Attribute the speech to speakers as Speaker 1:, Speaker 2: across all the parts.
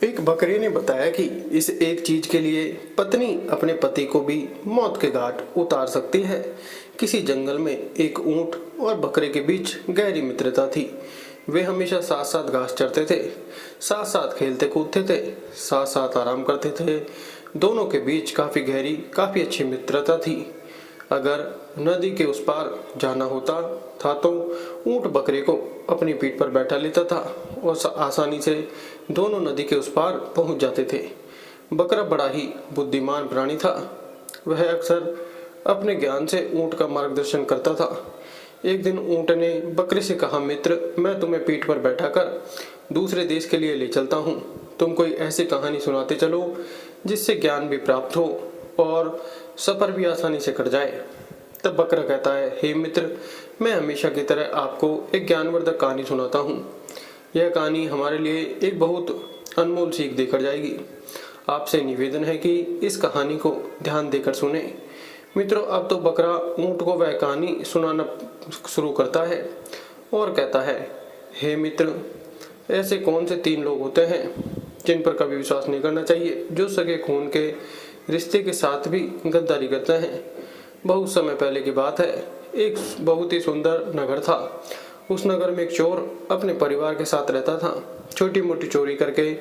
Speaker 1: एक बकरी ने बताया कि इस एक चीज के लिए पत्नी अपने पति को भी मौत के घाट उतार सकती है। किसी जंगल में एक ऊंट और बकरे के बीच गहरी मित्रता थी। वे हमेशा साथ साथ घास चरते थे, साथ साथ खेलते कूदते थे, साथ साथ आराम करते थे। दोनों के बीच काफी गहरी, काफी अच्छी मित्रता थी। अगर नदी के उस पार जाना होता था तो ऊंट बकरे को अपनी पीठ पर बैठा लेता था और आसानी से दोनों नदी के उस पार पहुंच जाते थे। बकरा बड़ा ही बुद्धिमान प्राणी था। वह अक्सर अपने ज्ञान से ऊंट का मार्गदर्शन करता था। एक दिन ऊंट ने बकरे से कहा, मित्र, मैं तुम्हें पीठ पर बैठाकर दूसरे देश के लिए ले चलता हूँ। तुम कोई ऐसी कहानी सुनाते चलो जिससे ज्ञान भी प्राप्त हो और सफर भी आसानी से कट जाए। तब बकरा कहता है, हे मित्र, मैं हमेशा की तरह आपको एक ज्ञानवर्धक कहानी सुनाता हूँ। यह कहानी हमारे लिए एक बहुत अनमोल सीख देकर जाएगी। आपसे निवेदन है कि इस कहानी को ध्यान देकर सुने। मित्रों, अब तो बकरा ऊंट को वह कहानी सुनाना शुरू करता है और कहता है, हे मित्र, ऐसे कौन से 3 लोग होते हैं जिन पर कभी विश्वास नहीं करना चाहिए, जो सगे खून के रिश्ते के साथ भी गद्दारी करते हैं। बहुत समय पहले की बात है। एक बहुत ही सुंदर नगर था। उस नगर में एक चोर अपने परिवार के साथ रहता था। छोटी मोटी चोरी करके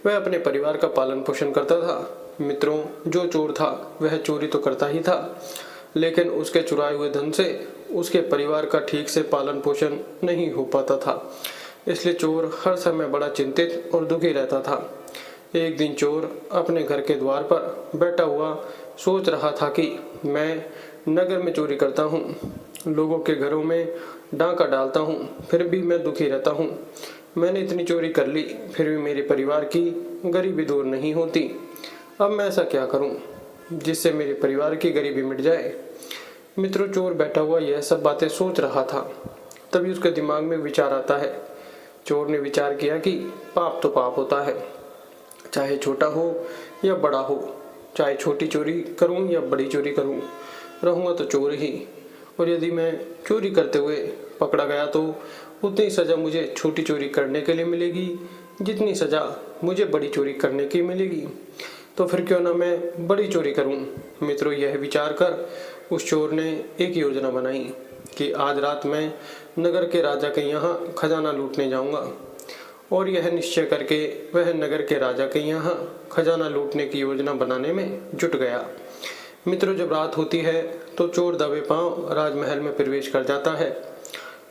Speaker 1: वह अपने परिवार का पालन पोषण करता था। मित्रों, जो चोर था वह चोरी तो करता ही था, लेकिन उसके चुराए हुए धन से उसके परिवार का ठीक से पालन पोषण नहीं हो पाता था। इसलिए चोर हर समय बड़ा चिंतित और दुखी रहता था। एक दिन चोर अपने घर के द्वार पर बैठा हुआ सोच रहा था कि मैं नगर में चोरी करता हूँ, लोगों के घरों में डांका डालता हूँ, फिर भी मैं दुखी रहता हूँ। मैंने इतनी चोरी कर ली, फिर भी मेरे परिवार की गरीबी दूर नहीं होती। अब मैं ऐसा क्या करूँ जिससे मेरे परिवार की गरीबी मिट जाए। मित्रों, चोर बैठा हुआ यह सब बातें सोच रहा था। तभी उसके दिमाग में विचार आता है। चोर ने विचार किया कि पाप तो पाप होता है, चाहे छोटा हो या बड़ा हो, चाहे छोटी चोरी करूं या बड़ी चोरी करूं, रहूंगा तो चोर ही। और यदि मैं चोरी करते हुए पकड़ा गया तो उतनी सज़ा मुझे छोटी चोरी करने के लिए मिलेगी जितनी सज़ा मुझे बड़ी चोरी करने की मिलेगी। तो फिर क्यों ना मैं बड़ी चोरी करूं। मित्रों, यह विचार कर उस चोर ने एक योजना बनाई कि आज रात मैं नगर के राजा के यहाँ खजाना लूटने जाऊंगा। और यह निश्चय करके वह नगर के राजा के यहाँ खजाना लूटने की योजना बनाने में जुट गया। मित्रों, जब रात होती है तो चोर दबे पांव राजमहल में प्रवेश कर जाता है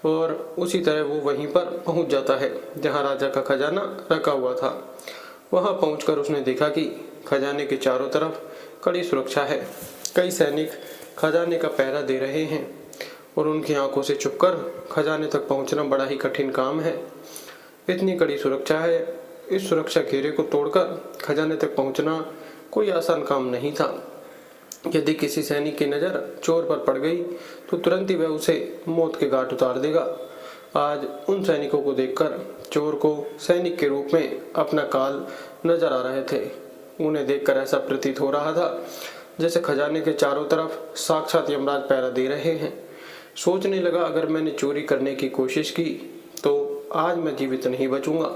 Speaker 1: और उसी तरह वो वहीं पर पहुंच जाता है जहां राजा का खजाना रखा हुआ था। वहां पहुंचकर उसने देखा कि खजाने के चारों तरफ कड़ी सुरक्षा है। कई सैनिक खजाने का पहरा दे रहे हैं और उनकी आंखों से छुपकर खजाने तक पहुंचना बड़ा ही कठिन काम है। इतनी कड़ी सुरक्षा है, इस सुरक्षा घेरे को तोड़कर खजाने तक पहुंचना कोई आसान काम नहीं था। यदि किसी सैनिक की नज़र चोर पर पड़ गई तो तुरंत ही वह उसे मौत के घाट उतार देगा। आज उन सैनिकों को देखकर चोर को सैनिक के रूप में अपना काल नजर आ रहे थे। उन्हें देखकर ऐसा प्रतीत हो रहा था जैसे खजाने के चारों तरफ साक्षात यमराज पहरा दे रहे हैं। सोचने लगा, अगर मैंने चोरी करने की कोशिश की तो आज मैं जीवित नहीं बचूंगा।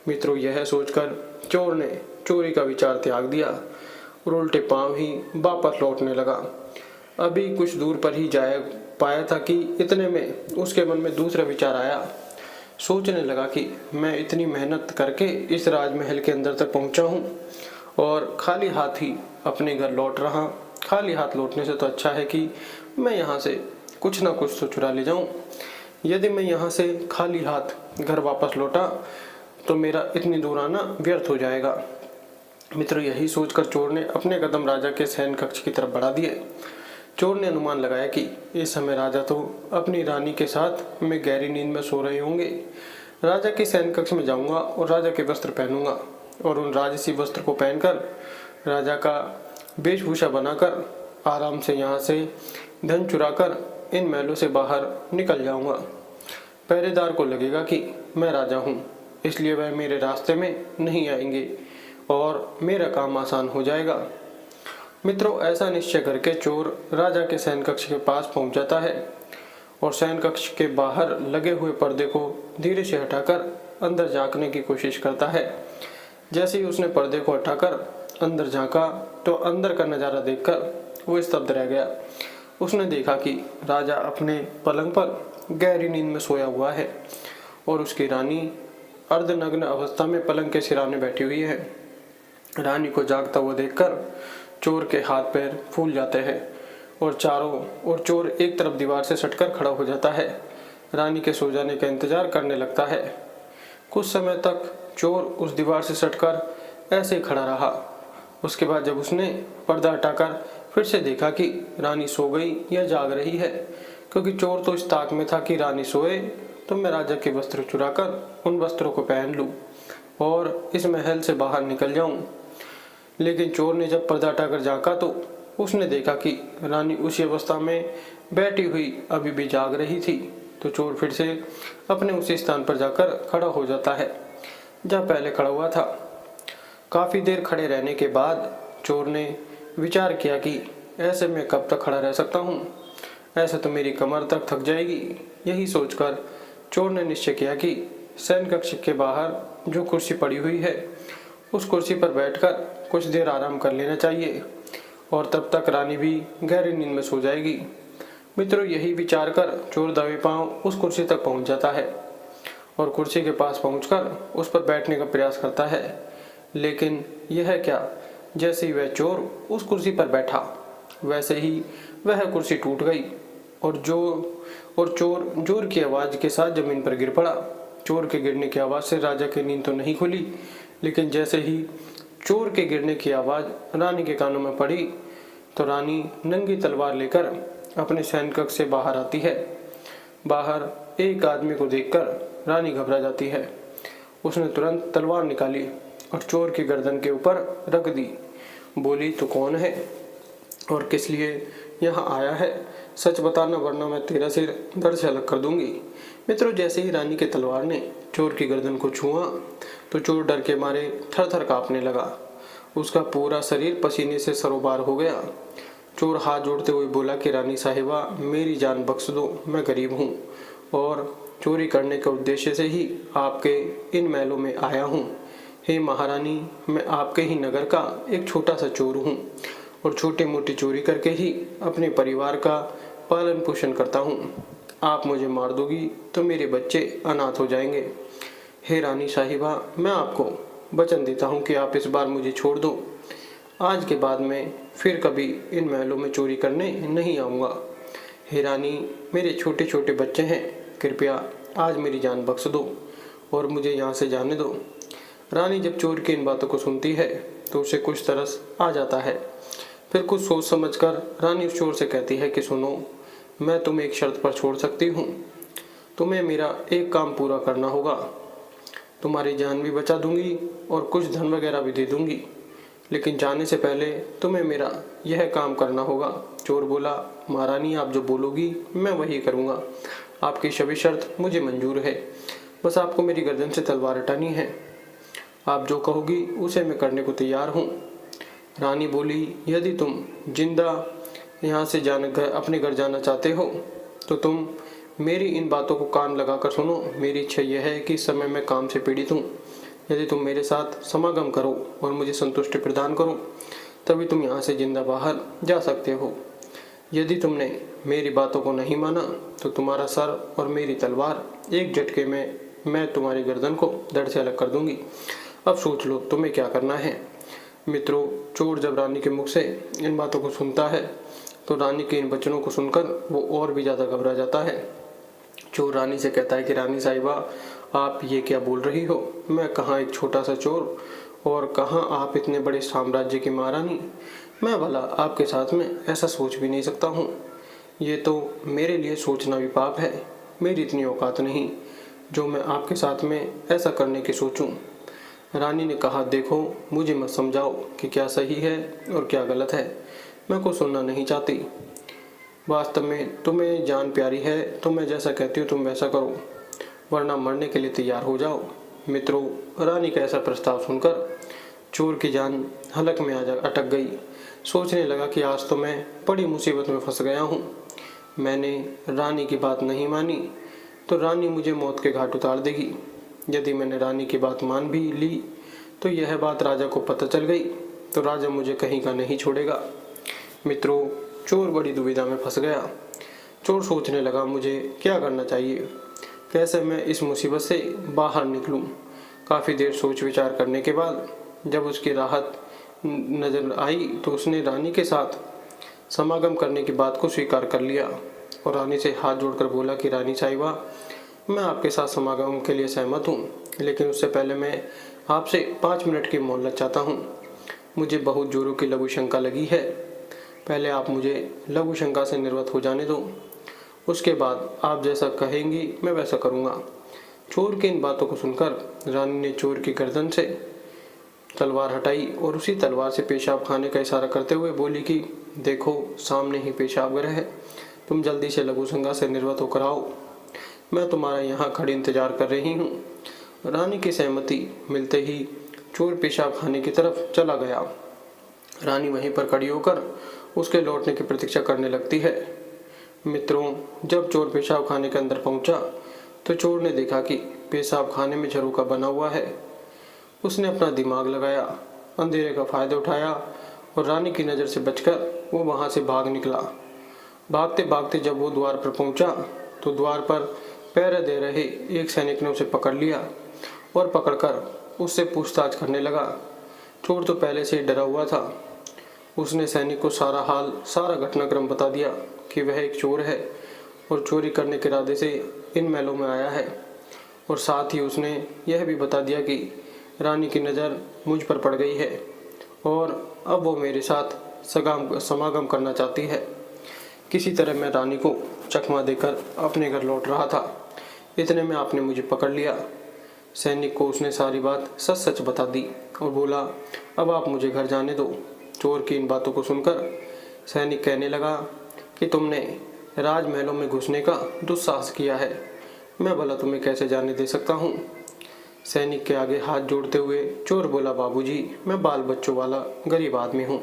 Speaker 1: मित्रों, यह सोचकर चोर ने चोरी का विचार त्याग दिया और उल्टे पांव ही वापस लौटने लगा। अभी कुछ दूर पर ही जा पाया था कि इतने में उसके मन में दूसरा विचार आया। सोचने लगा कि मैं इतनी मेहनत करके इस राजमहल के अंदर तक पहुंचा हूं और खाली हाथ ही अपने घर लौट रहा। खाली हाथ लौटने से तो अच्छा है कि मैं यहाँ से कुछ ना कुछ तो चुरा ले जाऊं। यदि मैं यहाँ से खाली हाथ घर वापस लौटा तो मेरा इतनी दूर आना व्यर्थ हो जाएगा। मित्रों, यही सोचकर चोर ने अपने कदम राजा के शयन कक्ष की तरफ बढ़ा दिए। चोर ने अनुमान लगाया कि इस समय राजा तो अपनी रानी के साथ में गहरी नींद में सो रहे होंगे। राजा के शयन कक्ष में जाऊंगा और राजा के वस्त्र पहनूंगा और उन राजसी वस्त्र को पहनकर राजा का वेशभूषा बनाकर आराम से यहाँ से धन चुराकर इन महलों से बाहर निकल जाऊंगा। पहरेदार को लगेगा कि मैं राजा हूँ, इसलिए वह मेरे रास्ते में नहीं आएंगे और मेरा काम आसान हो जाएगा। मित्रों, ऐसा निश्चय करके चोर राजा के शयन कक्ष के पास पहुंच जाता है और शयन कक्ष के बाहर लगे हुए पर्दे को धीरे से हटाकर अंदर झांकने की कोशिश करता है। जैसे ही उसने पर्दे को हटाकर अंदर झांका तो अंदर का नज़ारा देखकर वो स्तब्ध रह गया। उसने देखा कि राजा अपने पलंग पर गहरी नींद में सोया हुआ है और उसकी रानी अर्धनग्न अवस्था में पलंग के सिराने बैठी हुई है। रानी को जागता हुआ देखकर चोर के हाथ पैर फूल जाते हैं और चारों ओर चोर एक तरफ दीवार से सटकर खड़ा हो जाता है। रानी के सो जाने का इंतजार करने लगता है। कुछ समय तक चोर उस दीवार से सटकर ऐसे ही खड़ा रहा। उसके बाद जब उसने पर्दा हटाकर फिर से देखा कि रानी सो गई या जाग रही है, क्योंकि चोर तो इस ताक में था कि रानी सोए तो मैं राजा के वस्त्र चुराकर उन वस्त्रों को पहन लूं और इस महल से बाहर निकल जाऊं। लेकिन चोर ने जब पर्दा हटाकर झांका तो उसने देखा कि रानी उसी अवस्था में बैठी हुई अभी भी जाग रही थी। तो चोर फिर से अपने उसी स्थान पर जाकर खड़ा हो जाता है जहाँ पहले खड़ा हुआ था। काफ़ी देर खड़े रहने के बाद चोर ने विचार किया कि ऐसे में कब तक खड़ा रह सकता हूँ, ऐसे तो मेरी कमर तक थक जाएगी। यही सोचकर चोर ने निश्चय किया कि सैन कक्ष के बाहर जो कुर्सी पड़ी हुई है उस कुर्सी पर बैठकर कुछ देर आराम कर लेना चाहिए और तब तक रानी भी गहरी नींद में सो जाएगी। मित्रों, यही विचार कर चोर दबे पांव उस कुर्सी तक पहुंच जाता है और कुर्सी के पास पहुंचकर उस पर बैठने का प्रयास करता है। लेकिन यह क्या, जैसे ही वह चोर उस कुर्सी पर बैठा वैसे ही वह कुर्सी टूट गई और चोर जोर की आवाज़ के साथ जमीन पर गिर पड़ा। चोर के गिरने की आवाज़ से राजा की नींद तो नहीं खुली, लेकिन जैसे ही चोर के गिरने की आवाज़ रानी के कानों में पड़ी तो रानी नंगी तलवार लेकर अपने शयन कक्ष से बाहर आती है। बाहर एक आदमी को देखकर रानी घबरा जाती है। उसने तुरंत तलवार निकाली और चोर की गर्दन के ऊपर रख दी। बोली, तो कौन है और किस लिए यहाँ आया है? सच बताना, वरना मैं तेरा सिर धड़ से अलग कर दूंगी। मित्रों, जैसे ही रानी के तलवार ने चोर की गर्दन को छुआ तो चोर डर के मारे थर थर कांपने लगा। उसका पूरा शरीर पसीने से सरोबार हो गया। चोर हाथ जोड़ते हुए बोला कि रानी साहिबा, मेरी जान बख्श दो, मैं गरीब हूँ और चोरी करने के उद्देश्य से ही आपके इन महलों में आया हूँ। हे महारानी, मैं आपके ही नगर का एक छोटा सा चोर हूँ और छोटी मोटी चोरी करके ही अपने परिवार का पालन पोषण करता हूँ। आप मुझे मार दोगी तो मेरे बच्चे अनाथ हो जाएंगे। हे रानी साहिबा, मैं आपको वचन देता हूँ कि आप इस बार मुझे छोड़ दो। आज के बाद मैं फिर कभी इन महलों में चोरी करने नहीं आऊँगा। हे रानी, मेरे छोटे छोटे बच्चे हैं, कृपया आज मेरी जान बख्श दो और मुझे यहाँ से जाने दो। रानी जब चोर की इन बातों को सुनती है तो उसे कुछ तरस आ जाता है। फिर कुछ सोच समझकर रानी उस चोर से कहती है कि सुनो, मैं तुम्हें एक शर्त पर छोड़ सकती हूँ। तुम्हें मेरा एक काम पूरा करना होगा। तुम्हारी जान भी बचा दूंगी और कुछ धन वगैरह भी दे दूंगी, लेकिन जाने से पहले तुम्हें मेरा यह काम करना होगा। चोर बोला, महारानी, आप जो बोलोगी मैं वही करूँगा। आपकी सभी शर्त मुझे मंजूर है, बस आपको मेरी गर्दन से तलवार हटानी है। आप जो कहोगी उसे मैं करने को तैयार हूँ। रानी बोली, यदि तुम जिंदा यहाँ से अपने घर जाना चाहते हो तो तुम मेरी इन बातों को कान लगाकर सुनो। मेरी इच्छा यह है कि इस समय मैं काम से पीड़ित हूँ। यदि तुम मेरे साथ समागम करो और मुझे संतुष्टि प्रदान करो तभी तुम यहाँ से जिंदा बाहर जा सकते हो। यदि तुमने मेरी बातों को नहीं माना तो तुम्हारा सर और मेरी तलवार एक झटके में मैं तुम्हारी गर्दन को धड़ से अलग कर दूंगी। अब सोच लो तुम्हें क्या करना है। मित्रों, चोर जब रानी के मुख से इन बातों को सुनता है तो रानी के इन वचनों को सुनकर वो और भी ज़्यादा घबरा जाता है। चोर रानी से कहता है कि रानी साहिबा, आप ये क्या बोल रही हो? मैं कहाँ एक छोटा सा चोर और कहाँ आप इतने बड़े साम्राज्य की महारानी। मैं भला आपके साथ में ऐसा सोच भी नहीं सकता हूँ। ये तो मेरे लिए सोचना भी पाप है। मेरी इतनी औकात नहीं जो मैं आपके साथ में ऐसा करने की सोचूं। रानी ने कहा, देखो, मुझे मत समझाओ कि क्या सही है और क्या गलत है। मैं को सुनना नहीं चाहती। वास्तव में तुम्हें जान प्यारी है तो मैं जैसा कहती हूँ तुम वैसा करो, वरना मरने के लिए तैयार हो जाओ। मित्रों, रानी का ऐसा प्रस्ताव सुनकर चोर की जान हलक में अटक गई। सोचने लगा कि आज तो मैं बड़ी मुसीबत में फंस गया हूँ। मैंने रानी की बात नहीं मानी तो रानी मुझे मौत के घाट उतार देगी। यदि मैंने रानी की बात मान भी ली तो यह बात राजा को पता चल गई तो राजा मुझे कहीं का नहीं छोड़ेगा। मित्रों, चोर बड़ी दुविधा में फंस गया। चोर सोचने लगा मुझे क्या करना चाहिए, कैसे मैं इस मुसीबत से बाहर निकलूं। काफ़ी देर सोच विचार करने के बाद जब उसकी राहत नजर आई तो उसने रानी के साथ समागम करने की बात को स्वीकार कर लिया और रानी से हाथ जोड़कर बोला कि रानी साहिबा, मैं आपके साथ समागम के लिए सहमत हूँ, लेकिन उससे पहले मैं आपसे 5 मिनट की मोहलत चाहता हूँ। मुझे बहुत जोरों की लघु शंका लगी है। पहले आप मुझे लघु शंका से निर्वत हो जाने दो, उसके बाद आप जैसा कहेंगी मैं वैसा करूँगा। चोर की इन बातों को सुनकर रानी ने चोर की गर्दन से तलवार हटाई और उसी तलवार से पेशाब खाने का इशारा करते हुए बोली कि देखो, सामने ही पेशाब घर है, तुम जल्दी से लघु शंका से निर्वत होकर आओ, मैं तुम्हारा यहाँ खड़ी इंतजार कर रही हूँ। रानी की सहमति मिलते ही चोर पेशाब खाने की तरफ चला गया। रानी वहीं पर खड़ी होकर उसके लौटने की प्रतीक्षा करने लगती है। मित्रों, जब चोर पेशाब खाने के अंदर पहुंचा तो चोर ने देखा कि पेशाब खाने में झरोका बना हुआ है। उसने अपना दिमाग लगाया, अंधेरे का फायदा उठाया और रानी की नज़र से बचकर वो वहां से भाग निकला। भागते भागते जब वो द्वार पर पहुंचा तो द्वार पर पहरे दे रहे एक सैनिक ने उसे पकड़ लिया और पकड़कर उससे पूछताछ करने लगा। चोर तो पहले से ही डरा हुआ था। उसने सैनिक को सारा हाल, सारा घटनाक्रम बता दिया कि वह एक चोर है और चोरी करने के इरादे से इन महलों में आया है, और साथ ही उसने यह भी बता दिया कि रानी की नज़र मुझ पर पड़ गई है और अब वो मेरे साथ समागम करना चाहती है। किसी तरह मैं रानी को चकमा देकर अपने घर लौट रहा था, इतने में आपने मुझे पकड़ लिया। सैनिक को उसने सारी बात सच सच बता दी और बोला, अब आप मुझे घर जाने दो। चोर की इन बातों को सुनकर सैनिक कहने लगा कि तुमने राजमहलों में घुसने का दुस्साहस किया है, मैं भला तुम्हें कैसे जाने दे सकता हूँ। सैनिक के आगे हाथ जोड़ते हुए चोर बोला, बाबूजी, मैं बाल बच्चों वाला गरीब आदमी हूँ,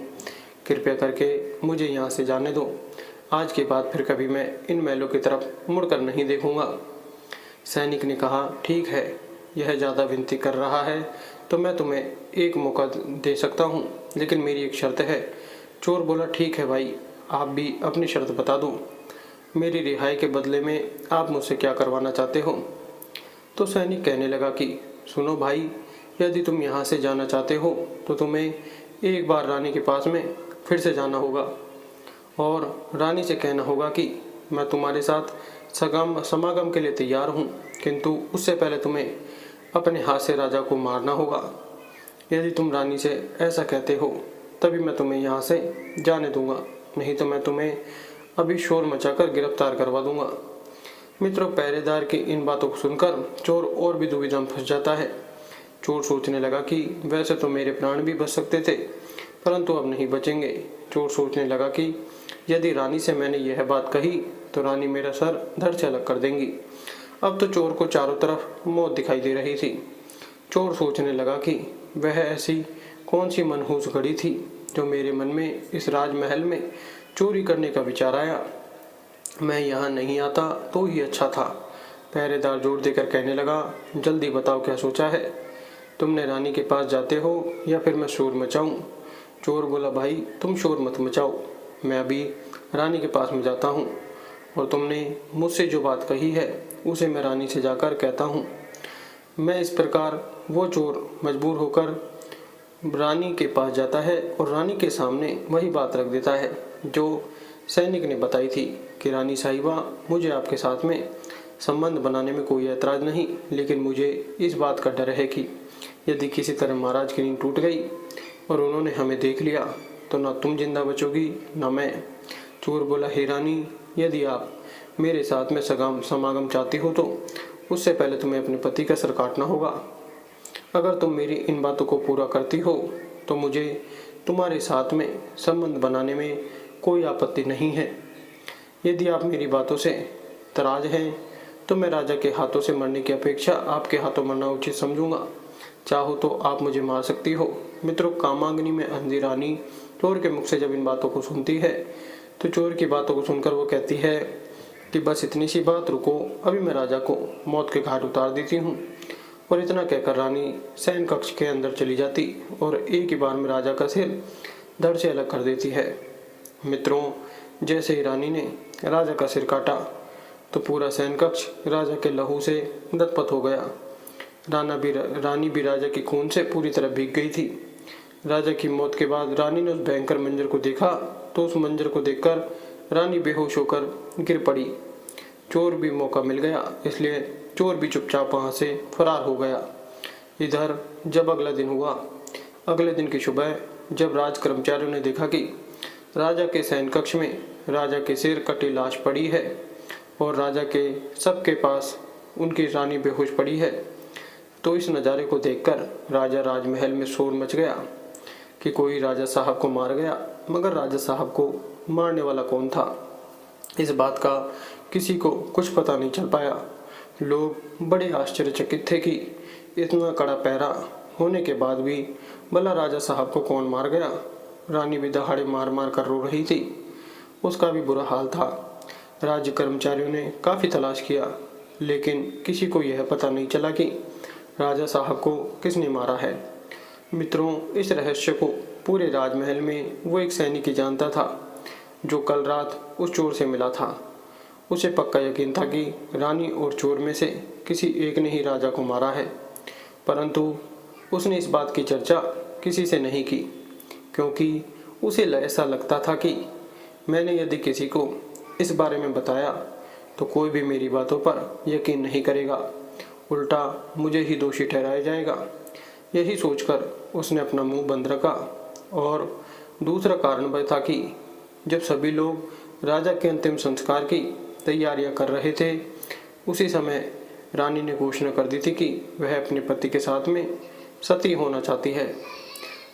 Speaker 1: कृपया करके मुझे यहाँ से जाने दो। आज के बाद फिर कभी मैं इन महलों की तरफ मुड़कर नहीं देखूंगा। सैनिक ने कहा, ठीक है, यह ज़्यादा विनती कर रहा है तो मैं तुम्हें एक मौका दे सकता हूँ, लेकिन मेरी एक शर्त है। चोर बोला, ठीक है भाई, आप भी अपनी शर्त बता दो, मेरी रिहाई के बदले में आप मुझसे क्या करवाना चाहते हो। तो सैनिक कहने लगा कि सुनो भाई, यदि तुम यहाँ से जाना चाहते हो तो तुम्हें एक बार रानी के पास में फिर से जाना होगा और रानी से कहना होगा कि मैं तुम्हारे साथ समागम के लिए तैयार हूँ, किंतु उससे पहले तुम्हें अपने हाथ से राजा को मारना होगा। यदि तुम रानी से ऐसा कहते हो तभी मैं तुम्हें यहाँ से जाने दूंगा, नहीं तो मैं तुम्हें अभी शोर मचाकर गिरफ्तार करवा दूंगा। मित्रों, पहरेदार की इन बातों को सुनकर चोर और भी दुविधा में फंस जाता है। चोर सोचने लगा कि वैसे तो मेरे प्राण भी बच सकते थे, परंतु अब नहीं बचेंगे। चोर सोचने लगा कि यदि रानी से मैंने यह बात कही तो रानी मेरा सर धड़ से अलग कर देंगी। अब तो चोर को चारों तरफ मौत दिखाई दे रही थी। चोर सोचने लगा कि वह ऐसी कौन सी मनहूस घड़ी थी जो मेरे मन में इस राजमहल में चोरी करने का विचार आया। मैं यहाँ नहीं आता तो ही अच्छा था। पहरेदार जोर देकर कहने लगा, जल्दी बताओ क्या सोचा है, तुमने रानी के पास जाते हो या फिर मैं शोर मचाऊं। चोर बोला, भाई तुम शोर मत मचाओ, मैं अभी रानी के पास में जाता हूँ और तुमने मुझसे जो बात कही है उसे मैं रानी से जाकर कहता हूँ। मैं इस प्रकार वो चोर मजबूर होकर रानी के पास जाता है और रानी के सामने वही बात रख देता है जो सैनिक ने बताई थी कि रानी साहिबा, मुझे आपके साथ में संबंध बनाने में कोई ऐतराज़ नहीं, लेकिन मुझे इस बात का डर है कि यदि किसी तरह महाराज की नींद टूट गई और उन्होंने हमें देख लिया तो ना तुम जिंदा बचोगी ना मैं। चोर बोला, हे रानी, यदि आप मेरे साथ में समागम चाहती हो तो उससे पहले तुम्हें अपने पति का सर काटना होगा। अगर तुम मेरी इन बातों को पूरा करती हो तो मुझे तुम्हारे साथ में संबंध बनाने में कोई आपत्ति नहीं है। यदि आप मेरी बातों से नाराज हैं तो मैं राजा के हाथों से मरने की अपेक्षा आपके हाथों मरना उचित समझूंगा। चाहो तो आप मुझे मार सकती हो। मित्रों, कामाग्नि में अंधी रानी चोर के मुख से जब इन बातों को सुनती है तो चोर की बातों को सुनकर वो कहती है कि बस इतनी सी बात, रुको, अभी मैं राजा को मौत के घाट उतार देती हूँ। और इतना कहकर रानी शयन कक्ष के अंदर चली जाती और एक ही बार में राजा का सिर धड़ से अलग कर देती है। मित्रों, जैसे ही रानी ने राजा का सिर काटा तो पूरा शयन कक्ष राजा के लहू से लथपथ हो गया। रानी भी राजा के खून से पूरी तरह भीग गई थी। राजा की मौत के बाद रानी ने उस भयंकर मंजर को देखा तो उस मंजर को देखकर रानी बेहोश होकर गिर पड़ी। चोर भी मौका मिल गया, इसलिए चोर भी चुपचाप वहां से फरार हो गया। इधर जब अगला दिन हुआ, अगले दिन की सुबह जब राज कर्मचारियों ने देखा कि राजा के शयन कक्ष में राजा के सिर कटी लाश पड़ी है और राजा के सबके पास उनकी रानी बेहोश पड़ी है, तो इस नज़ारे को देखकर राजा राजमहल में शोर मच गया कि कोई राजा साहब को मार गया। मगर राजा साहब को मारने वाला कौन था, इस बात का किसी को कुछ पता नहीं चल पाया। लोग बड़े आश्चर्यचकित थे कि इतना कड़ा पहरा होने के बाद भी भला राजा साहब को कौन मार गया। रानी भी दहाड़े मार मार कर रो रही थी, उसका भी बुरा हाल था। राज्य कर्मचारियों ने काफ़ी तलाश किया, लेकिन किसी को यह पता नहीं चला कि राजा साहब को किसने मारा है। मित्रों, इस रहस्य को पूरे राजमहल में वो एक सैनिक ही जानता था जो कल रात उस चोर से मिला था। उसे पक्का यकीन था कि रानी और चोर में से किसी एक ने ही राजा को मारा है, परंतु उसने इस बात की चर्चा किसी से नहीं की, क्योंकि उसे ऐसा लगता था कि मैंने यदि किसी को इस बारे में बताया तो कोई भी मेरी बातों पर यकीन नहीं करेगा, उल्टा मुझे ही दोषी ठहराया जाएगा। यही सोचकर उसने अपना मुंह बंद रखा। और दूसरा कारण वह था कि जब सभी लोग राजा के अंतिम संस्कार की तैयारियां कर रहे थे, उसी समय रानी ने घोषणा कर दी थी कि वह अपने पति के साथ में सती होना चाहती है।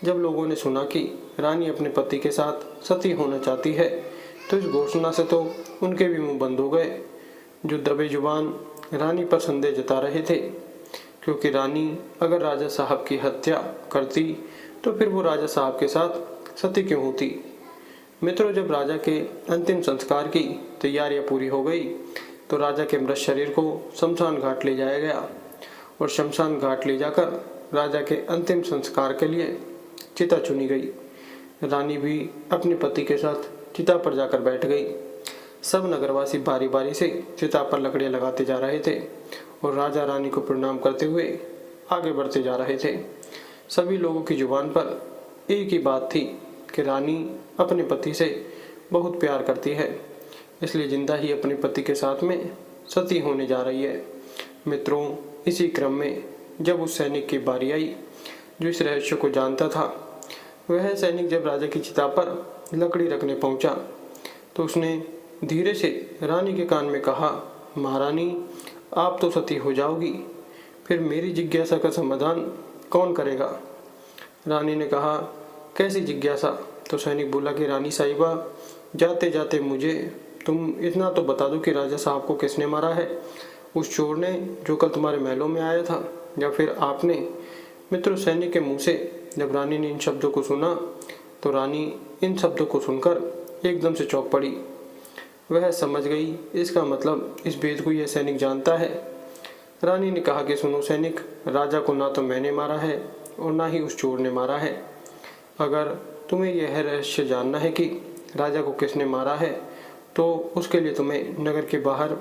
Speaker 1: जब लोगों ने सुना कि रानी अपने पति के साथ सती होना चाहती है, तो इस घोषणा से तो उनके भी मुंह बंद हो गए, जो दबे जुबान रानी पर संदेह जता रहे थे, क्योंकि रानी अगर राजा साहब की हत्या करती तो फिर वो राजा साहब के साथ सती क्यों होती। मित्रों, जब राजा के अंतिम संस्कार की तैयारियां पूरी हो गई तो राजा के मृत शरीर को शमशान घाट ले जाया गया और शमशान घाट ले जाकर राजा के अंतिम संस्कार के लिए चिता चुनी गई। रानी भी अपने पति के साथ चिता पर जाकर बैठ गई। सब नगरवासी बारी बारी से चिता पर लकड़ियां लगाते जा रहे थे और राजा रानी को प्रणाम करते हुए आगे बढ़ते जा रहे थे। सभी लोगों की जुबान पर एक ही बात थी कि रानी अपने पति से बहुत प्यार करती है, इसलिए जिंदा ही अपने पति के साथ में सती होने जा रही है। मित्रों, इसी क्रम में जब उस सैनिक की बारी आई जो इस रहस्य को जानता था, वह सैनिक जब राजा की चिता पर लकड़ी रखने पहुंचा तो उसने धीरे से रानी के कान में कहा, महारानी, आप तो सती हो जाओगी, फिर मेरी जिज्ञासा का समाधान कौन करेगा। रानी ने कहा, कैसी जिज्ञासा। तो सैनिक बोला कि रानी साहिबा, जाते जाते मुझे तुम इतना तो बता दो कि राजा साहब को किसने मारा है, उस चोर ने जो कल तुम्हारे महलों में आया था, या फिर आपने। मित्रों, सैनिक के मुंह से जब रानी ने इन शब्दों को सुना तो रानी इन शब्दों को सुनकर एकदम से चौंक पड़ी। वह समझ गई इसका मतलब इस भेद को यह सैनिक जानता है। रानी ने कहा कि सुनो सैनिक, राजा को ना तो मैंने मारा है और ना ही उस चोर ने मारा है। अगर तुम्हें यह रहस्य जानना है कि राजा को किसने मारा है तो उसके लिए तुम्हें नगर के बाहर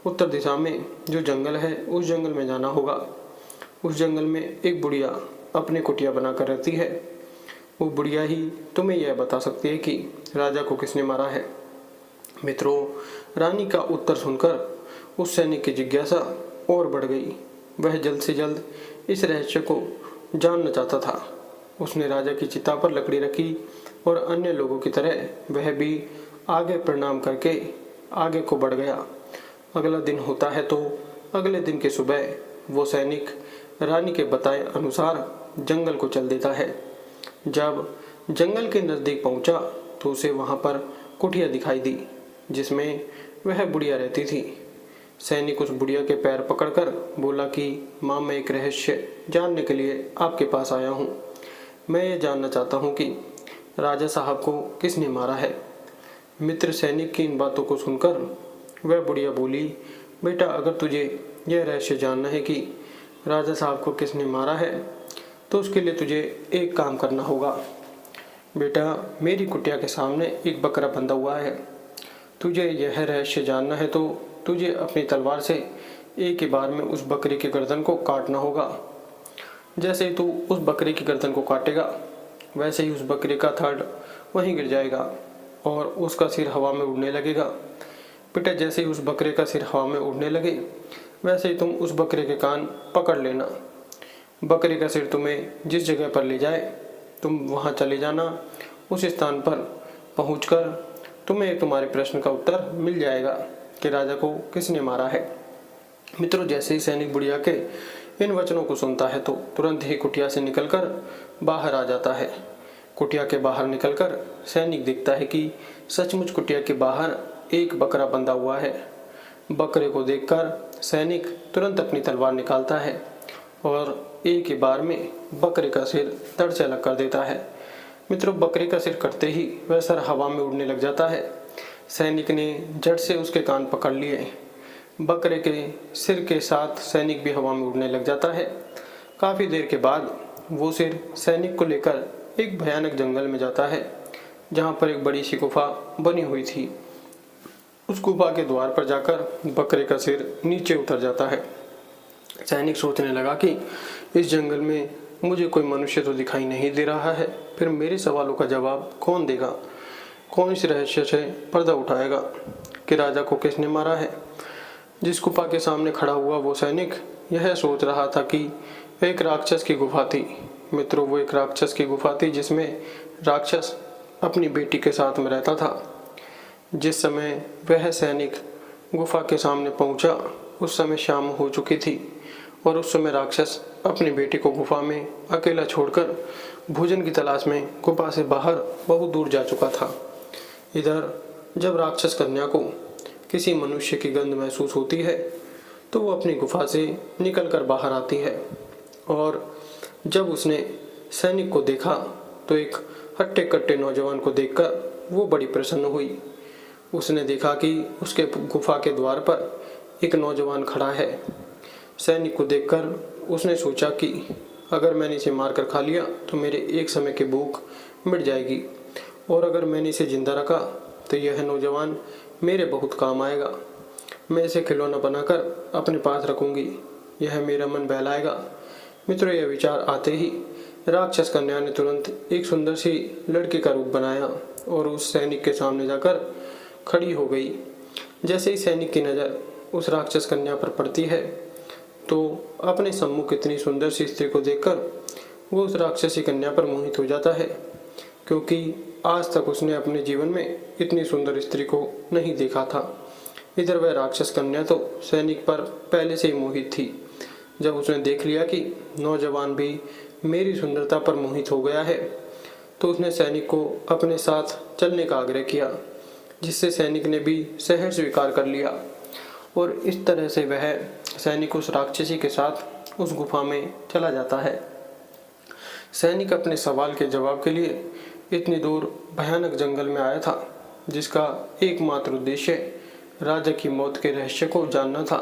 Speaker 1: उत्तर दिशा में जो जंगल है उस जंगल में जाना होगा। उस जंगल में एक बुढ़िया अपनी कुटिया बनाकर रहती है। वो बुढ़िया ही तुम्हें यह बता सकती है कि राजा को किसने मारा है। मित्रों, रानी का उत्तर सुनकर उस सैनिक की जिज्ञासा और बढ़ गई। वह जल्द से जल्द इस रहस्य को जानना चाहता था। उसने राजा की चिता पर लकड़ी रखी और अन्य लोगों की तरह वह भी आगे प्रणाम करके आगे को बढ़ गया। अगला दिन होता है तो अगले दिन की सुबह वो सैनिक रानी के बताए अनुसार जंगल को चल देता है। जब जंगल के नज़दीक पहुंचा तो उसे वहां पर कुटिया दिखाई दी जिसमें वह बुढ़िया रहती थी। सैनिक उस बुढ़िया के पैर पकड़कर बोला कि माँ, मैं एक रहस्य जानने के लिए आपके पास आया हूँ। मैं ये जानना चाहता हूँ कि राजा साहब को किसने मारा है। मित्र सैनिक की इन बातों को सुनकर वह बुढ़िया बोली, बेटा, अगर तुझे यह रहस्य जानना है कि राजा साहब को किसने मारा है, तो उसके लिए तुझे एक काम करना होगा। बेटा, मेरी कुटिया के सामने एक बकरा बंधा हुआ है। तुझे यह रहस्य जानना है तो तुझे अपनी तलवार से एक ही बार में उस बकरे की गर्दन को काटना होगा। जैसे ही तू उस बकरे की गर्दन को काटेगा, वैसे ही उस बकरे का थड वहीं गिर जाएगा और उसका सिर हवा में उड़ने लगेगा। बेटा, जैसे ही उस बकरे का सिर हवा में उड़ने लगे, वैसे ही तुम उस बकरे के कान पकड़ लेना। बकरे का सिर तुम्हें जिस जगह पर ले जाए, तुम वहां चले जाना। उस स्थान पर पहुंचकर तुम्हें तुम्हारे प्रश्न का उत्तर मिल जाएगा कि राजा को किसने मारा है। मित्रों, जैसे ही सैनिक बुढ़िया के इन वचनों को सुनता है तो तुरंत ही कुटिया से निकलकर बाहर आ जाता है। कुटिया के बाहर निकलकर सैनिक देखता है कि सचमुच कुटिया के बाहर एक बकरा बंधा हुआ है। बकरे को देखकर सैनिक तुरंत अपनी तलवार निकालता है और एक ही बार में बकरे का सिर धड़ से अलग कर देता है। मित्रों, बकरे का सिर कटते ही वह सर हवा में उड़ने लग जाता है। सैनिक ने झट से उसके कान पकड़ लिए। बकरे के सिर के साथ सैनिक भी हवा में उड़ने लग जाता है। काफ़ी देर के बाद वो सिर सैनिक को लेकर एक भयानक जंगल में जाता है, जहाँ पर एक बड़ी सी गुफा बनी हुई थी। उस गुफा के द्वार पर जाकर बकरे का सिर नीचे उतर जाता है। सैनिक सोचने लगा कि इस जंगल में मुझे कोई मनुष्य तो दिखाई नहीं दे रहा है, फिर मेरे सवालों का जवाब कौन देगा? कौन इस रहस्य से पर्दा उठाएगा कि राजा को किसने मारा है? जिस गुफा के सामने खड़ा हुआ वो सैनिक यह सोच रहा था कि एक राक्षस की गुफा थी। मित्रों, वो एक राक्षस की गुफा थी जिसमें राक्षस अपनी बेटी के साथ में रहता था। जिस समय वह सैनिक गुफा के सामने पहुंचा, उस समय शाम हो चुकी थी और उस समय राक्षस अपनी बेटी को गुफा में अकेला छोड़कर भोजन की तलाश में गुफा से बाहर बहुत दूर जा चुका था। इधर जब राक्षस कन्या को किसी मनुष्य की गंध महसूस होती है तो वो अपनी गुफा से निकलकर बाहर आती है और जब उसने सैनिक को देखा तो एक हट्टे कट्टे नौजवान को देखकर वो बड़ी प्रसन्न हुई। उसने देखा कि उसके गुफा के द्वार पर एक नौजवान खड़ा है। सैनिक को देखकर उसने सोचा कि अगर मैंने इसे मारकर खा लिया तो मेरे एक समय की भूख मिट जाएगी और अगर मैंने इसे जिंदा रखा तो यह नौजवान मेरे बहुत काम आएगा। मैं इसे खिलौना बनाकर अपने पास रखूंगी, यह मेरा मन बहलाएगा। मित्रों, यह विचार आते ही राक्षस कन्या ने तुरंत एक सुंदर सी लड़की का रूप बनाया और उस सैनिक के सामने जाकर खड़ी हो गई। जैसे ही सैनिक की नज़र उस राक्षस कन्या पर पड़ती है तो अपने सम्मुख इतनी सुंदर सी स्त्री को देखकर वो उस राक्षसी कन्या पर मोहित हो जाता है, क्योंकि आज तक उसने अपने जीवन में इतनी सुंदर स्त्री को नहीं देखा था। इधर वह राक्षस कन्या तो सैनिक पर पहले से ही मोहित थी। जब उसने देख लिया कि नौजवान भी मेरी सुंदरता पर मोहित हो गया है तो उसने सैनिक को अपने साथ चलने का आग्रह किया, जिससे सैनिक ने भी सहर्ष स्वीकार कर लिया और इस तरह से वह सैनिक उस राक्षसी के साथ उस गुफा में चला जाता है। सैनिक अपने सवाल के जवाब के लिए इतनी दूर भयानक जंगल में आया था जिसका एकमात्र उद्देश्य राजा की मौत के रहस्य को जानना था।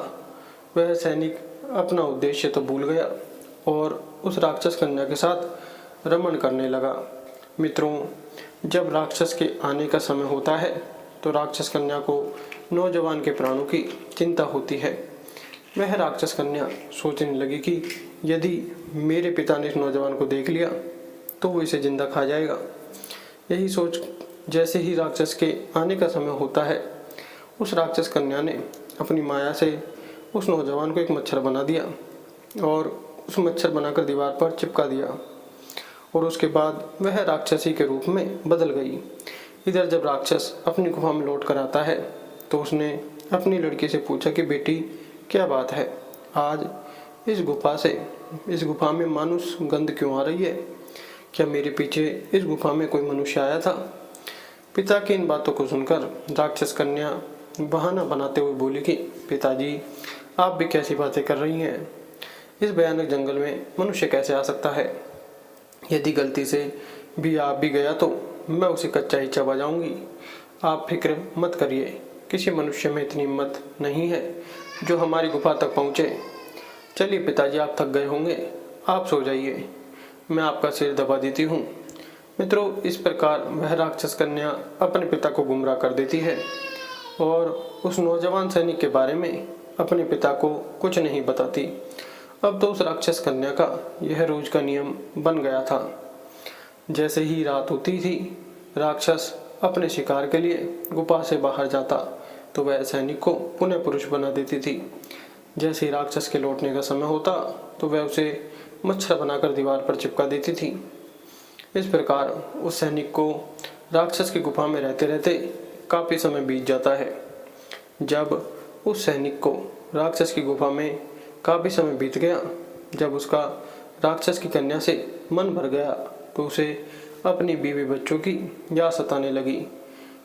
Speaker 1: वह सैनिक अपना उद्देश्य तो भूल गया और उस राक्षस कन्या के साथ रमण करने लगा। मित्रों, जब राक्षस के आने का समय होता है तो राक्षस कन्या को नौजवान के प्राणों की चिंता होती है। वह राक्षस कन्या सोचने लगी कि यदि मेरे पिता ने इस नौजवान को देख लिया तो वो इसे जिंदा खा जाएगा। यही सोच जैसे ही राक्षस के आने का समय होता है, उस राक्षस कन्या ने अपनी माया से उस नौजवान को एक मच्छर बना दिया और उस मच्छर बनाकर दीवार पर चिपका दिया और उसके बाद वह राक्षसी के रूप में बदल गई। इधर जब राक्षस अपनी गुफा में लौट कर आता है तो उसने अपनी लड़की से पूछा कि बेटी, क्या बात है, आज इस गुफा में मानुष गंध क्यों आ रही है? क्या मेरे पीछे इस गुफा में कोई मनुष्य आया था? पिता की इन बातों को सुनकर राक्षस कन्या बहाना बनाते हुए बोली कि पिताजी, आप भी कैसी बातें कर रही हैं? इस भयानक जंगल में मनुष्य कैसे आ सकता है? यदि गलती से भी आप भी गया तो मैं उसे कच्चा ही चबा जाऊंगी। आप फिक्र मत करिए, किसी मनुष्य में इतनी हिम्मत नहीं है जो हमारी गुफा तक पहुँचे। चलिए पिताजी, आप थक गए होंगे, आप सो जाइए, मैं आपका सिर दबा देती हूँ। मित्रों, इस प्रकार वह राक्षस कन्या अपने पिता को गुमराह कर देती है और उस नौजवान सैनिक के बारे में अपने पिता को कुछ नहीं बताती। अब तो उस राक्षस कन्या का यह रोज का नियम बन गया था। जैसे ही रात होती थी, राक्षस अपने शिकार के लिए गुफा से बाहर जाता तो वह सैनिक को पुनः पुरुष बना देती थी। जैसे ही राक्षस के लौटने का समय होता तो वह उसे मच्छर बनाकर दीवार पर चिपका देती थी। इस प्रकार उस सैनिक को राक्षस की गुफा में रहते रहते काफी समय बीत जाता है। जब उस सैनिक को राक्षस की गुफा में काफी समय बीत गया, जब उसका राक्षस की कन्या से मन भर गया तो उसे अपनी बीवी बच्चों की याद सताने लगी।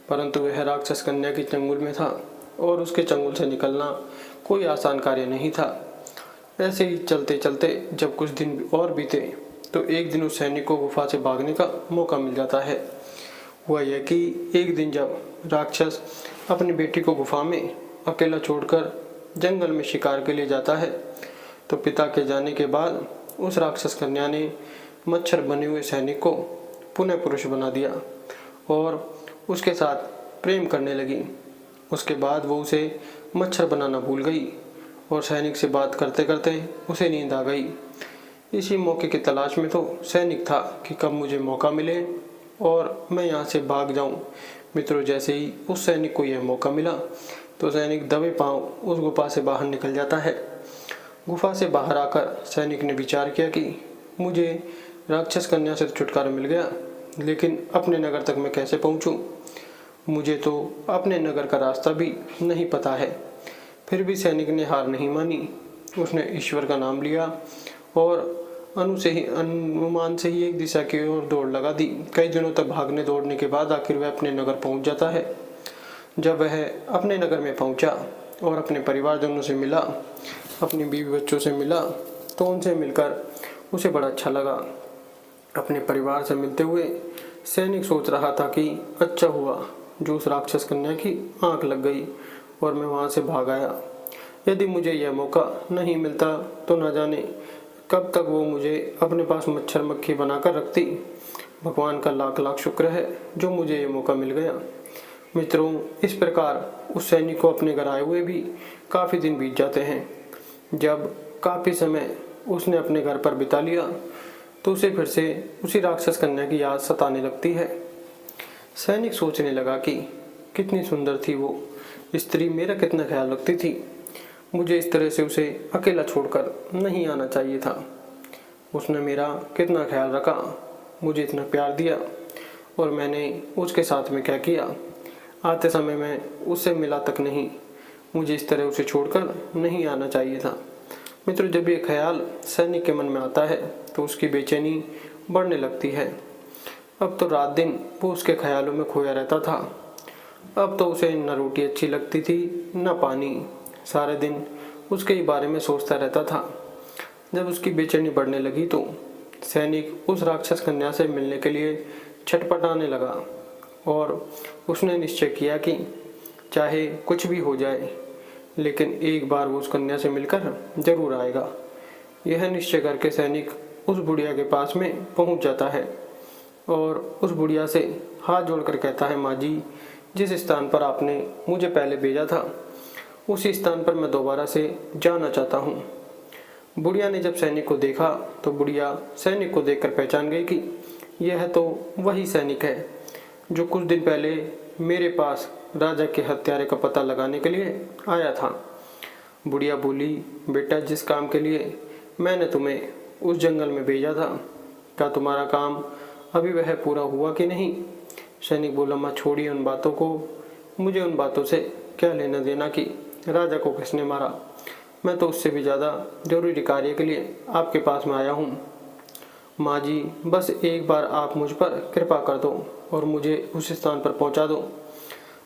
Speaker 1: परंतु वह राक्षस कन्या की चंगुल में था और उसके चंगुल से निकलना कोई आसान कार्य नहीं था। ऐसे ही चलते चलते जब कुछ दिन और बीते तो एक दिन उस सैनिक को गुफा से भागने का मौका मिल जाता है। हुआ यह कि एक दिन जब राक्षस अपनी बेटी को गुफा में अकेला छोड़कर जंगल में शिकार के लिए जाता है तो पिता के जाने के बाद उस राक्षस कन्या ने मच्छर बने हुए सैनिक को पुनः पुरुष बना दिया और उसके साथ प्रेम करने लगी। उसके बाद वो उसे मच्छर बनाना भूल गई और सैनिक से बात करते करते उसे नींद आ गई। इसी मौके की तलाश में तो सैनिक था कि कब मुझे मौका मिले और मैं यहाँ से भाग जाऊँ। मित्रों, जैसे ही उस सैनिक को यह मौका मिला तो सैनिक दबे पांव उस गुफा से बाहर निकल जाता है। गुफा से बाहर आकर सैनिक ने विचार किया कि मुझे राक्षस कन्या से छुटकारा मिल गया, लेकिन अपने नगर तक मैं कैसे पहुंचूं? मुझे तो अपने नगर का रास्ता भी नहीं पता है। फिर भी सैनिक ने हार नहीं मानी। उसने ईश्वर का नाम लिया और अनुमान से ही एक दिशा की ओर दौड़ लगा दी। कई दिनों तक भागने दौड़ने के बाद आखिर वह अपने नगर पहुंच जाता है। जब वह अपने नगर में पहुंचा और अपने परिवारजनों से मिला, अपनी बीवी बच्चों से मिला, तो उनसे मिलकर उसे बड़ा अच्छा लगा। अपने परिवार से मिलते हुए सैनिक सोच रहा था कि अच्छा हुआ जो उस राक्षस कन्या की आंख लग गई और मैं वहां से भाग आया। यदि मुझे यह मौका नहीं मिलता तो न जाने कब तक वो मुझे अपने पास मच्छर मक्खी बनाकर रखती। भगवान का लाख लाख शुक्र है जो मुझे ये मौका मिल गया। मित्रों, इस प्रकार उस सैनिक को अपने घर आए हुए भी काफ़ी दिन बीत जाते हैं। जब काफ़ी समय उसने अपने घर पर बिता लिया तो उसे फिर से उसी राक्षस कन्या की याद सताने लगती है। सैनिक सोचने लगा कि कितनी सुंदर थी वो स्त्री, मेरा कितना ख्याल रखती थी। मुझे इस तरह से उसे अकेला छोड़कर नहीं आना चाहिए था। उसने मेरा कितना ख्याल रखा, मुझे इतना प्यार दिया और मैंने उसके साथ में क्या किया। आते समय मैं उससे मिला तक नहीं। मुझे इस तरह उसे छोड़कर नहीं आना चाहिए था। मित्रों, जब ये ख्याल सैनिक के मन में आता है तो उसकी बेचैनी बढ़ने लगती है। अब तो रात दिन वो उसके ख्यालों में खोया रहता था। अब तो उसे न रोटी अच्छी लगती थी न पानी। सारे दिन उसके ही बारे में सोचता रहता था। जब उसकी बेचैनी बढ़ने लगी तो सैनिक उस राक्षस कन्या से मिलने के लिए छटपटाने लगा और उसने निश्चय किया कि चाहे कुछ भी हो जाए लेकिन एक बार वो उस कन्या से मिलकर जरूर आएगा। यह निश्चय करके सैनिक उस बुढ़िया के पास में पहुंच जाता है और उस बुढ़िया से हाथ जोड़कर कहता है, माँ जी, जिस स्थान पर आपने मुझे पहले भेजा था उसी स्थान पर मैं दोबारा से जाना चाहता हूँ। बुढ़िया ने जब सैनिक को देखा तो बुढ़िया सैनिक को देखकर पहचान गई कि यह तो वही सैनिक है जो कुछ दिन पहले मेरे पास राजा के हत्यारे का पता लगाने के लिए आया था। बुढ़िया बोली, बेटा, जिस काम के लिए मैंने तुम्हें उस जंगल में भेजा था, क्या तुम्हारा काम अभी वह पूरा हुआ कि नहीं? सैनिक बोला, माँ छोड़िए उन बातों को, मुझे उन बातों से क्या लेना देना कि राजा को किसने मारा। मैं तो उससे भी ज़्यादा जरूरी कार्य के लिए आपके पास में आया हूँ। माँ जी, बस एक बार आप मुझ पर कृपा कर दो और मुझे उस स्थान पर पहुँचा दो।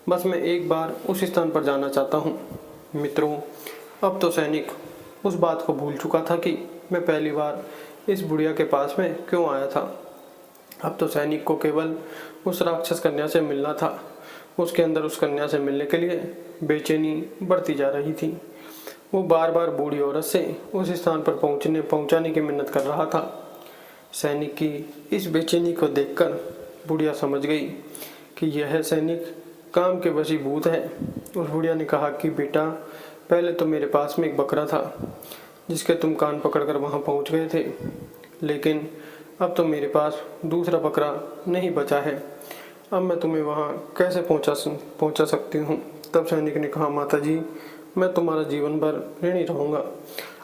Speaker 1: बस मैं एक बार उस स्थान पर जाना चाहता हूँ। मित्रों, अब तो सैनिक उस बात को भूल चुका था कि मैं पहली बार इस बुढ़िया के पास में क्यों आया था। अब तो सैनिक को केवल उस राक्षस कन्या से मिलना था। उसके अंदर उस कन्या से मिलने के लिए बेचैनी बढ़ती जा रही थी। वो बार बार बूढ़ी औरत से उस स्थान पर पहुंचाने की मिन्नत कर रहा था। सैनिक की इस बेचैनी को देखकर बुढ़िया समझ गई कि यह सैनिक काम के वशीभूत है। उस बुढ़िया ने कहा कि बेटा, पहले तो मेरे पास में एक बकरा था जिसके तुम कान पकड़कर वहां पहुंच गए थे, लेकिन अब तो मेरे पास दूसरा बकरा नहीं बचा है। अब मैं तुम्हें वहां कैसे पहुंचा सकती हूँ। तब सैनिक ने कहा, माता जी, मैं तुम्हारा जीवन भर ऋणी रहूँगा।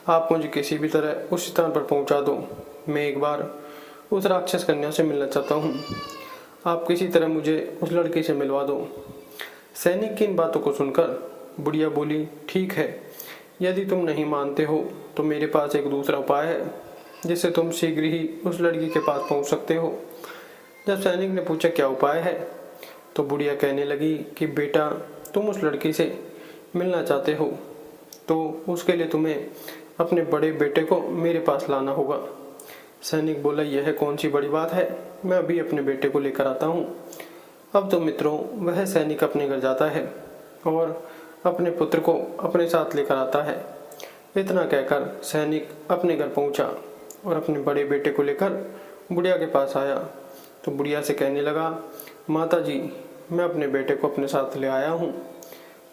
Speaker 1: आप मुझे किसी भी तरह उस स्थान पर पहुंचा दो। मैं एक बार उस राक्षस कन्या से मिलना चाहता हूँ। आप किसी तरह मुझे उस लड़की से मिलवा दो। सैनिक की इन बातों को सुनकर बुढ़िया बोली, ठीक है, यदि तुम नहीं मानते हो तो मेरे पास एक दूसरा उपाय है जिससे तुम शीघ्र ही उस लड़की के पास पहुंच सकते हो। जब सैनिक ने पूछा क्या उपाय है, तो बुढ़िया कहने लगी कि बेटा, तुम उस लड़की से मिलना चाहते हो तो उसके लिए तुम्हें अपने बड़े बेटे को मेरे पास लाना होगा। सैनिक बोला, यह कौन सी बड़ी बात है, मैं अभी अपने बेटे को लेकर आता हूँ। अब तो मित्रों, वह सैनिक अपने घर जाता है और अपने पुत्र को अपने साथ लेकर आता है। इतना कहकर सैनिक अपने घर पहुंचा और अपने बड़े बेटे को लेकर बुढ़िया के पास आया तो बुढ़िया से कहने लगा, माता जी, मैं अपने बेटे को अपने साथ ले आया हूँ,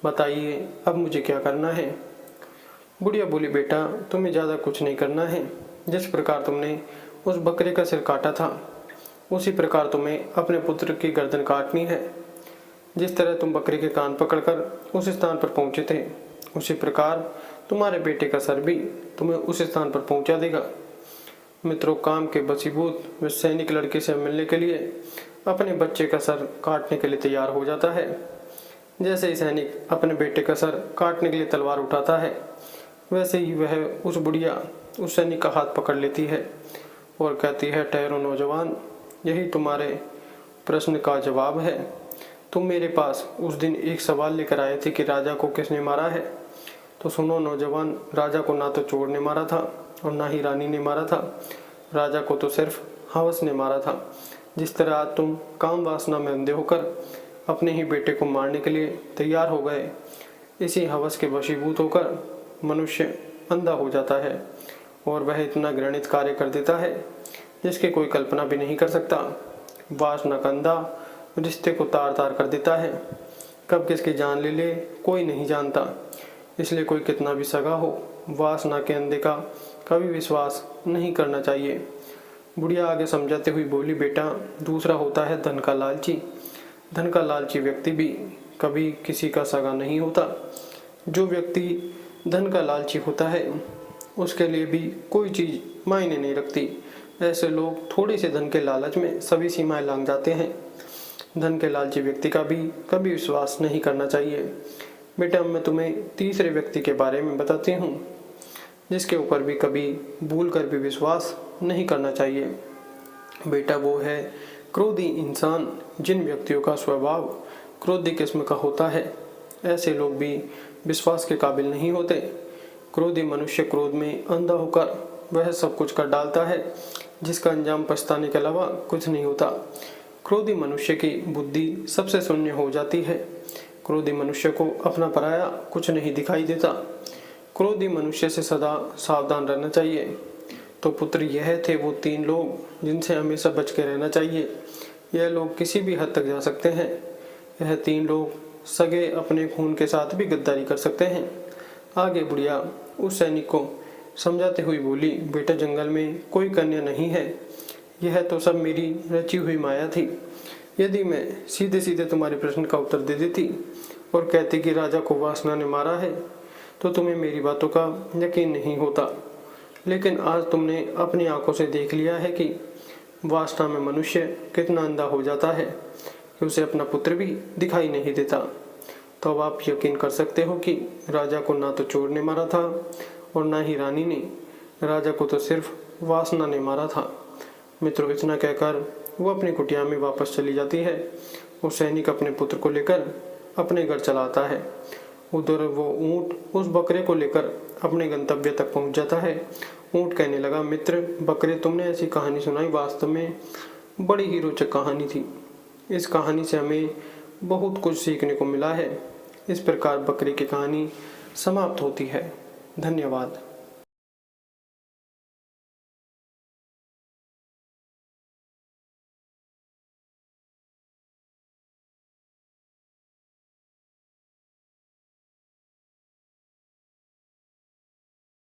Speaker 1: बताइए अब मुझे क्या करना है। बुढ़िया बोली, बेटा, तुम्हें ज़्यादा कुछ नहीं करना है। जिस प्रकार तुमने उस बकरे का सिर काटा था उसी प्रकार तुम्हें अपने पुत्र की गर्दन काटनी है। जिस तरह तुम बकरे के कान पकड़कर उस स्थान पर पहुंचे थे उसी प्रकार तुम्हारे बेटे का सर भी तुम्हें उस स्थान पर पहुंचा देगा। मित्रों, काम के वशीभूत वे सैनिक लड़के से मिलने के लिए अपने बच्चे का सर काटने के लिए तैयार हो जाता है। जैसे ही सैनिक अपने बेटे का सर काटने के लिए तलवार उठाता है, वैसे ही वह उस बुढ़िया उस सैनिक का हाथ पकड़ लेती है और कहती है, ठहरो नौजवान, यही तुम्हारे प्रश्न का जवाब है। तुम मेरे पास उस दिन एक सवाल लेकर आए थे कि राजा को किसने मारा है। तो सुनो नौजवान, राजा को ना तो चोर ने मारा था और ना ही रानी ने मारा था। राजा को तो सिर्फ हवस ने मारा था। जिस तरह आज तुम काम वासना में अंधे होकर अपने ही बेटे को मारने के लिए तैयार हो गए, इसी हवस के वशीभूत होकर मनुष्य अंधा हो जाता है और वह इतना घृणित कार्य कर देता है जिसकी कोई कल्पना भी नहीं कर सकता। वासना का अंधा रिश्ते को तार तार कर देता है। कब किसकी जान ले ले कोई नहीं जानता। इसलिए कोई कितना भी सगा हो, वासना के अंधे का कभी विश्वास नहीं करना चाहिए। बुढ़िया आगे समझाते हुए बोली, बेटा, दूसरा होता है धन का लालची। धन का लालची व्यक्ति भी कभी किसी का सगा नहीं होता। जो व्यक्ति धन का लालची होता है उसके लिए भी कोई चीज़ मायने नहीं रखती। ऐसे लोग थोड़े से धन के लालच में सभी सीमाएं लांघ जाते हैं। धन के लालची व्यक्ति का भी कभी विश्वास नहीं करना चाहिए। बेटा, मैं तुम्हें तीसरे व्यक्ति के बारे में बताती हूँ जिसके ऊपर भी कभी भूल कर भी विश्वास नहीं करना चाहिए। बेटा, वो है क्रोधी इंसान। जिन व्यक्तियों का स्वभाव क्रोधी किस्म का होता है, ऐसे लोग भी विश्वास के काबिल नहीं होते। क्रोधी मनुष्य क्रोध में अंधा होकर वह सब कुछ कर डालता है जिसका अंजाम पछताने के अलावा कुछ नहीं होता। क्रोधी मनुष्य की बुद्धि सबसे शून्य हो जाती है। क्रोधी मनुष्य को अपना पराया कुछ नहीं दिखाई देता। क्रोधी मनुष्य से सदा सावधान रहना चाहिए। तो पुत्र, यह थे वो 3 लोग जिनसे हमेशा बच के रहना चाहिए। यह लोग किसी भी हद तक जा सकते हैं। यह 3 लोग सगे अपने खून के साथ भी गद्दारी कर सकते हैं। आगे बुढ़िया उस सैनिक को समझाते हुए बोली, बेटा, जंगल में कोई कन्या नहीं है। यह तो सब मेरी रची हुई माया थी। यदि मैं सीधे सीधे तुम्हारे प्रश्न का उत्तर दे देती और कहती कि राजा को वासना ने मारा है तो तुम्हें मेरी बातों का यकीन नहीं होता। लेकिन आज तुमने अपनी आंखों से देख लिया है कि वासना में मनुष्य कितना अंधा हो जाता है कि उसे अपना पुत्र भी दिखाई नहीं देता। तो अब आप यकीन कर सकते हो कि राजा को ना तो चोर ने मारा था और ना ही रानी ने। राजा को तो सिर्फ वासना ने मारा था। मित्रों, इतना कहकर वो अपनी कुटिया में वापस चली जाती है और सैनिक अपने पुत्र को लेकर अपने घर चला आता है। उधर वो ऊँट उस बकरे को लेकर अपने गंतव्य तक पहुंच जाता है। ऊँट कहने लगा, मित्र बकरे, तुमने ऐसी कहानी सुनाई, वास्तव में बड़ी ही रोचक कहानी थी। इस कहानी से हमें बहुत कुछ सीखने को मिला है। इस प्रकार बकरे की कहानी समाप्त होती है। धन्यवाद।